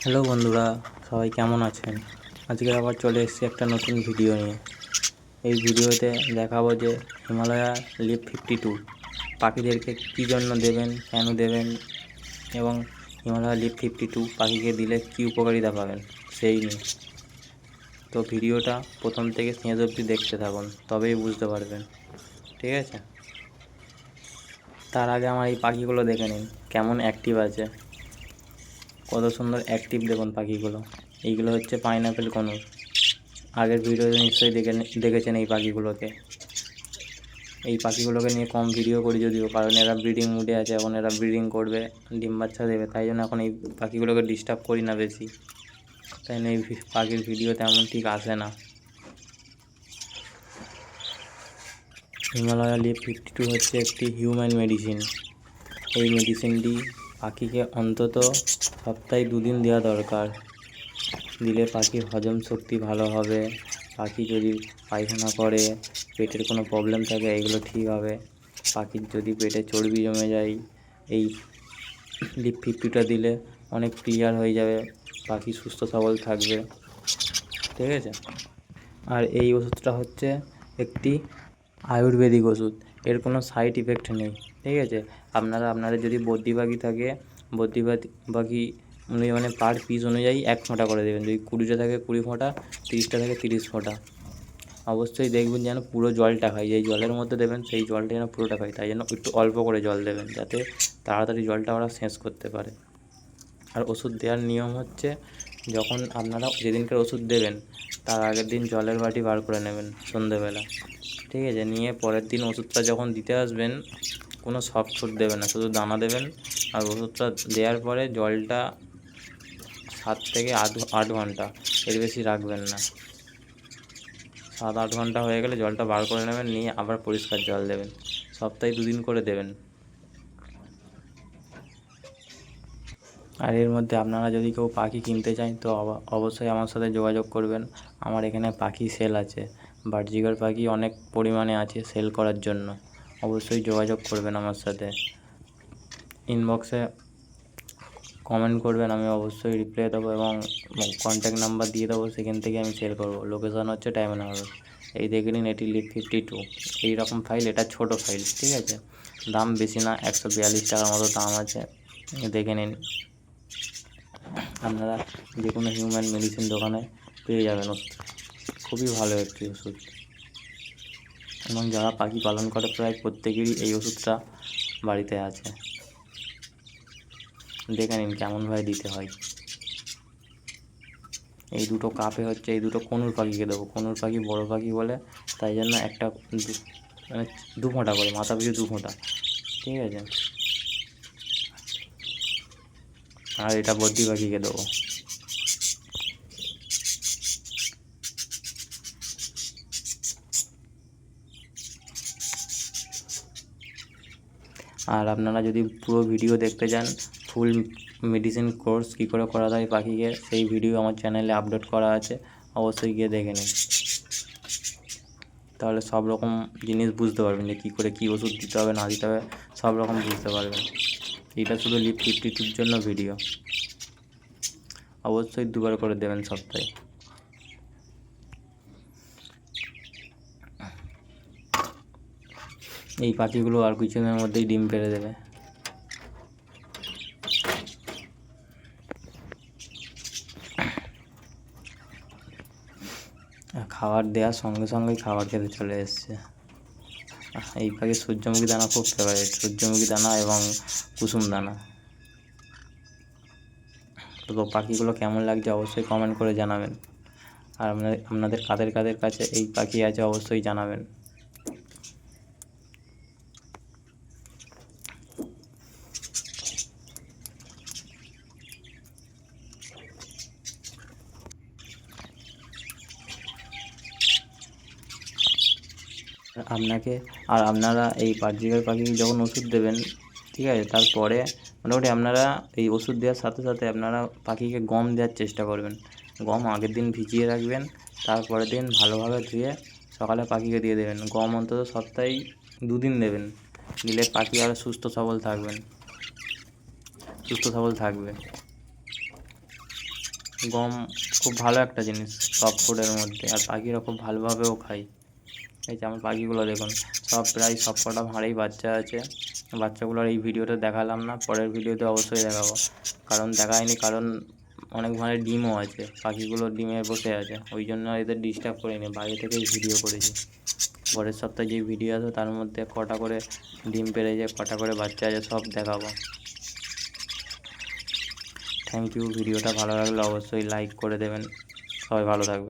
Hello বন্ধুরা, সবাই কেমন আছেন? আজকে আবার চলে এসেছি একটা নতুন ভিডিও নিয়ে। এই ভিডিওতে দেখাবো যে হিমালয়া লিভ 52 পাখিদেরকে কী জন্য দেবেন, কেন দেবেন এবং হিমালয়া লিভ 52 পাখিকে দিলে কী উপকারিতা পাবেন সেই নিয়ে। তো ভিডিওটা প্রথম থেকে শেষ অবধি দেখতে থাকুন, তবেই বুঝতে পারবেন। ঠিক আছে? তার আগে আমার এই পাখিগুলো দেখে নিন কেমন অ্যাক্টিভ আছে, কত সুন্দর অ্যাক্টিভ দেখুন পাখিগুলো। এইগুলো হচ্ছে পাইনঅ্যাপেল কনুর। আগের ভিডিওতে নিশ্চয়ই দেখেছেন এই পাখিগুলোকে। এই পাখিগুলোকে নিয়ে কম ভিডিও করি যদিও, কারণ এরা ব্রিডিং মুডে আছে, এখন এরা ব্রিডিং করবে, ডিম বাচ্চা দেবে, তাই জন্য এখন এই পাখিগুলোকে ডিস্টার্ব করি না বেশি। তাই জন্য এই পাখির ভিডিও তেমন ঠিক আসে না। হিমালয়া লিভ 52 হচ্ছে একটি হিউম্যান মেডিসিন। এই মেডিসিনটি পাখিকে অন্তত সপ্তাহে 2 দিন দেওয়া দরকার। দিলে পাখির হজম শক্তি ভালো হবে। পাখি যদি পায়খানা করে, পেটের কোনো প্রবলেম থাকে, এগুলো ঠিক হবে। পাখির যদি পেটে চর্বি জমে যায়, এই লিভ 52টা দিলে অনেক ক্লিয়ার হয়ে যাবে, পাখি সুস্থ সবল থাকবে। ঠিক আছে? আর এই ওষুধটা হচ্ছে একটি আয়ুর্বেদিক ওষুধ, এর কোনো সাইড ইফেক্ট নেই। ঠিক আছে? আপনাদের যদি বদ্রি পাখি থাকে, বদ্রি পাখি অনুযায়ী মানে পার পিস অনুযায়ী 1 ফোঁটা করে দেবেন। যদি 20টা থাকে 20 ফোঁটা, 30টা থাকে 30 ফোঁটা। অবশ্যই দেখবেন যেন পুরো জলটা খায়, যেই জলের মধ্যে দেবেন সেই জলটা যেন পুরোটা খায়, তাই জন্য একটু অল্প করে জল দেবেন, যাতে তাড়াতাড়ি জলটা ওরা শেষ করতে পারে। আর ওষুধ দেওয়ার নিয়ম হচ্ছে, যখন আপনারা যেদিনকার ওষুধ দেবেন তার আগের দিন জলের বাটি বার করে নেবেন সন্ধেবেলা। ঠিক আছে? নিয়ে পরের দিন ওষুধটা যখন দিতে আসবেন, কোনো সফট ফুড দেবেন না, শুধু দানা দেবেন। আর ওষুধটা দেওয়ার পরে জলটা 7 থেকে 8 ঘন্টা, এর বেশি রাখবেন না। 7-8 ঘন্টা হয়ে গেলে জলটা বার করে নেবেন, নিয়ে আবার পরিষ্কার জল দেবেন। সপ্তাহে 2 দিন করে দেবেন। আর এর মধ্যে আপনারা যদি কেউ পাখি কিনতে চান তো অবশ্যই আমার সাথে যোগাযোগ করবেন। আমার এখানে পাখি সেল আছে, বাজরিগার পাখি অনেক পরিমাণে আছে সেল করার জন্য। অবশ্যই যোগাযোগ করবেন আমার সাথে। ইনবক্সে কমেন্ট করবেন, আমি অবশ্যই রিপ্লাই দেবো এবং কন্ট্যাক্ট নাম্বার দিয়ে দেবো, সেখান থেকে আমি সেল করব। লোকেশান হচ্ছে ডায়মন্ড হারবার। এই দেখে নিন, এটি লিভ 52। এই রকম ফাইল, এটা ছোট ফাইল। ঠিক আছে? দাম বেশি না, 142 টাকার মতো দাম আছে। দেখে নিন। আপনারা যে কোনো হিউম্যান মেডিসিন দোকানে পেয়ে যাবেন ওষুধ। খুবই ভালো একটি ওষুধ, এবং যারা পাখি পালন করে প্রায় প্রত্যেকেরই এই ওষুধটা বাড়িতে আছে। দেখে নিন কেমনভাবে দিতে হয়। এই দুটো কাপে হচ্ছে, এই দুটো কনুর পাখিকে দেবো। কনুর পাখি বড় পাখি বলে, তাই জন্য মানে 2 ফোঁটা করে, মাথা পিছু 2 ফোঁটা। ঠিক আছে? আর এটা বদ্রি পাখিকে দেবো। আর আপনারা যদি পুরো ভিডিও দেখতে চান, ফুল মেডিসিন কোর্স কী করে করা যায় পাখিকে, সেই ভিডিও আমার চ্যানেলে আপলোড করা আছে, অবশ্যই গিয়ে দেখে নিন। তাহলে সব রকম জিনিস বুঝতে পারবেন, যে কী করে কী ওষুধ দিতে হবে না দিতে হবে, সব রকম বুঝতে পারবেন। এটা শুধু লিভ 52-র জন্য ভিডিও। অবশ্যই 2বার করে দেবেন সপ্তাহে। এই পাখিগুলো আর কিছুদিনের মধ্যেই ডিম পেড়ে দেবে। খাবার দেওয়ার সঙ্গে সঙ্গেই খাবার খেতে চলে এসছে। এই পাখির সূর্যমুখী দানা খুব ফেভারিট, সূর্যমুখী দানা এবং কুসুম দানা। তো পাখিগুলো কেমন লাগছে অবশ্যই কমেন্ট করে জানাবেন। আর আপনাদের কাদের কাদের কাছে এই পাখি আছে অবশ্যই জানাবেন। আপনারা এই বাজরিগার পাখিকে যখন ওষুধ দেবেন, ঠিক আছে, তারপরে মোটামুটি আপনারা এই ওষুধ দেওয়ার সাথে সাথে আপনারা পাখিকে গম দেওয়ার চেষ্টা করবেন। গম আগের দিন ভিজিয়ে রাখবেন, তারপরের দিন ভালোভাবে ধুয়ে সকালে পাখিকে দিয়ে দেবেন। গম অন্তত সপ্তাহে 2 দিন দেবেন, দিলে পাখি আরও সুস্থ সবল থাকবে। গম খুব ভালো একটা জিনিস সফট ফুডের মধ্যে, আর পাখিরা খুব ভালোভাবেও খায়। এই যে আমার পাখিগুলো দেখুন, সব প্রায় সব কটা ভাঁড়েই বাচ্চা আছে। বাচ্চাগুলোর এই ভিডিওতে দেখালাম না, পরের ভিডিওতে অবশ্যই দেখাবো। কারণ দেখায়নি, কারণ অনেক ভাঁড়ে ডিমও আছে, পাখিগুলো ডিমে বসে আছে, ওই জন্য এদের ডিস্টার্ব করিনি, বাইরে থেকেই ভিডিও করেছি। পরের সপ্তাহে যে ভিডিও আসবে তার মধ্যে কটা করে ডিম পেড়েছে, কটা করে বাচ্চা আছে, সব দেখাবো। Thank you. ভিডিওটা ভালো লাগলে অবশ্যই লাইক করে দেবেন। সবাই ভালো থাকবে।